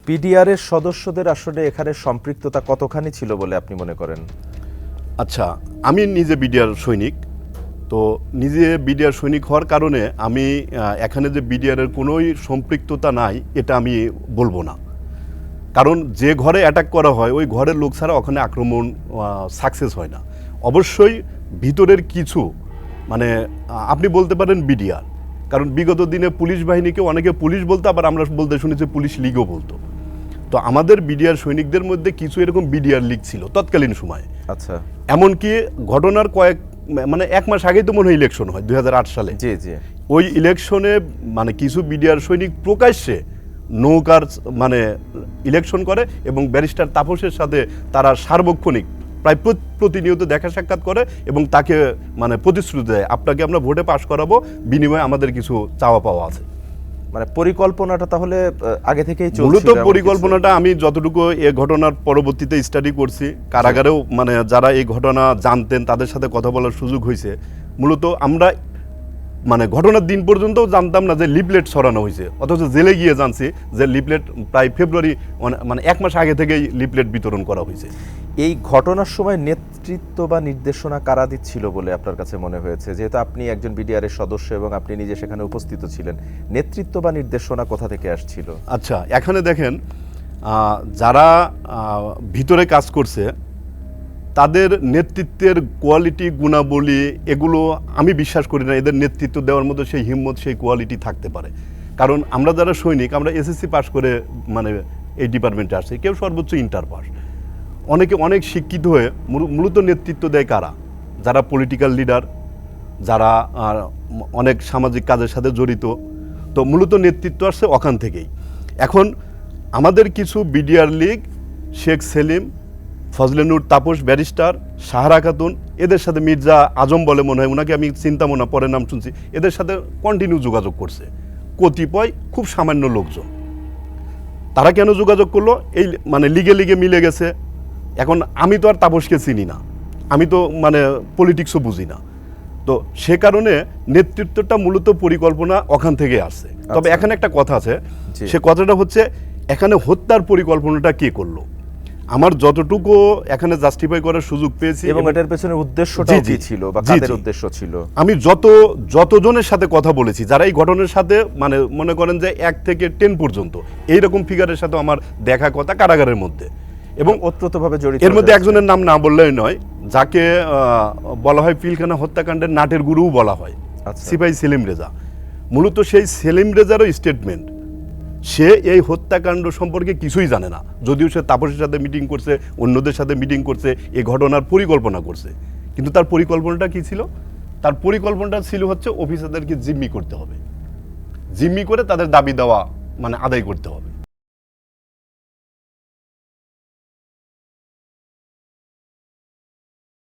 BDR এর সদস্যদের আসলে এখানে সম্পৃক্ততা কতখানি ছিল বলে আপনি মনে করেন? আচ্ছা, আমি নিজে বিডিআর সৈনিক, তো নিজে বিডিআর সৈনিক হওয়ার কারণে আমি এখানে যে বিডিআরের কোনোই সম্পৃক্ততা নাই এটা আমি বলবো না। কারণ যে ঘরে অ্যাটাক করা হয় ওই ঘরের লোক ছাড়া ওখানে আক্রমণ সাকসেস হয় না। অবশ্যই ভিতরের কিছু মানে আপনি বলতে পারেন বিডিআর, কারণ বিগত দিনে পুলিশ বাহিনীকে অনেকে পুলিশ বলতো, আবার আমরা বলতে শুনেছি পুলিশ লীগও বলতো। তো আমাদের বিডিআর সৈনিকদের মধ্যে কিছু এরকম বিডিআর লীগ ছিল তৎকালীন সময়ে। আচ্ছা, এমনকি ঘটনার মানে 1 মাস আগেই তো মনে হয় ইলেকশন হয় 2008 সালে। জি জি। ওই ইলেকশনে মানে কিছু বিডিআর সৈনিক প্রকাশ্যে নৌকার মানে ইলেকশন করে এবং ব্যারিস্টার তাপসের সাথে তারা সার্বক্ষণিক প্রায় প্রতিনিয়ত দেখা সাক্ষাৎ করে এবং তাকে মানে প্রতিশ্রুতি দেয় আপনাকে আমরা ভোটে পাশ করাবো, বিনিময়ে আমাদের কিছু চাওয়া পাওয়া আছে। মানে পরিকল্পনাটা তাহলে আগে থেকেই চলছিল? মূলত পরিকল্পনাটা আমি যতটুকু এই ঘটনার পরবর্তীতে স্টাডি করছি, কারাগারেও মানে যারা এই ঘটনা জানতেন তাদের সাথে কথা বলার সুযোগ হয়েছে। মূলত আমরা মানে ঘটনার দিন পর্যন্তও জানতাম না যে লিফলেট ছড়ানো হয়েছে, অথচ জেলে গিয়ে জানছি যে লিফলেট প্রায় ফেব্রুয়ারি মানে 1 মাস আগে থেকেই লিফলেট বিতরণ করা হয়েছে। এই ঘটনার সময় নেতৃত্ব বা নির্দেশনা কারা দিচ্ছিল বলে আপনার কাছে মনে হয়েছে? যেহেতু আপনি একজন বিডিআর এর সদস্য এবং আপনি নিজে সেখানে উপস্থিত ছিলেন, নেতৃত্ব বা নির্দেশনা কোথা থেকে আসছিল? আচ্ছা, এখানে দেখেন যারা ভিতরে কাজ করছে তাদের নেতৃত্বের কোয়ালিটি গুণাবলী এগুলো আমি বিশ্বাস করি না এদের নেতৃত্ব দেওয়ার মতো সেই হিম্মত সেই কোয়ালিটি থাকতে পারে। কারণ আমরা যারা সৈনিক আমরা এসএসসি পাস করে মানে এই ডিপার্টমেন্টে আসছি, কেউ সর্বোচ্চ ইন্টার পাস, অনেকে অনেক শিক্ষিত হয়ে মূলত নেতৃত্ব দেয় কারা? যারা পলিটিক্যাল লিডার, যারা অনেক সামাজিক কাজের সাথে জড়িত। তো মূলত নেতৃত্ব আসছে ওখান থেকেই। এখন আমাদের কিছু বিডিআর লীগ, শেখ সেলিম, ফজলেনুর তাপস ব্যারিস্টার, সাহারা খাতুন, এদের সাথে মির্জা আজম বলে মনে হয়, ওনাকে আমি চিন্তামো না, পরে নাম শুনছি, এদের সাথে কন্টিনিউ যোগাযোগ করছে কতিপয় খুব সামান্য লোকজন। তারা কেন যোগাযোগ করলো? এই মানে লিগে লিগে মিলে গেছে। এখন আমি তো আর তাপসকে চিনি না, আমি তো মানে পলিটিক্সও বুঝি না, তো সে কারণে নেতৃত্বটা মূলত পরিকল্পনা ওখান থেকে আসছে। তবে এখানে একটা কথা আছে, সে কথাটা হচ্ছে এখানে হত্যার পরিকল্পনাটা কে করলো? আমার যতটুকু এখানে জাস্টিফাই করার সুযোগ পেয়েছি এবং এটার পেছনে উদ্দেশ্যটা কি ছিল বা কাদের উদ্দেশ্য ছিল? আমি যতজনের সাথে কথা বলেছি যারা এই ঘটনার সাথে মানে মনে করেন যে 1 থেকে 10 পর্যন্ত এইরকম ফিগারের সাথে আমার দেখা কথা কারাগারের মধ্যে, এবং ওতপ্রোতভাবে জড়িত। এর মধ্যে একজনের নাম না বললেই নয়, যাকে বলা হয় পিলখানা হত্যাকাণ্ডের নাটের গুরুও বলা হয়, সিপাহী সেলিম রেজা। মূলত সেই সেলিম রেজারও স্টেটমেন্ট, সে এই হত্যাকাণ্ড সম্পর্কে কিছুই জানে না, যদিও সে তাপসের সাথে মিটিং করছে, অন্যদের সাথে মিটিং করছে, এই ঘটনার পরিকল্পনা করছে। কিন্তু তার পরিকল্পনাটা কি ছিল? তার পরিকল্পনাটা ছিল হচ্ছে অফিসারদেরকে জিম্মি করতে হবে, জিম্মি করে তাদের দাবি দেওয়া মানে আদায় করতে হবে।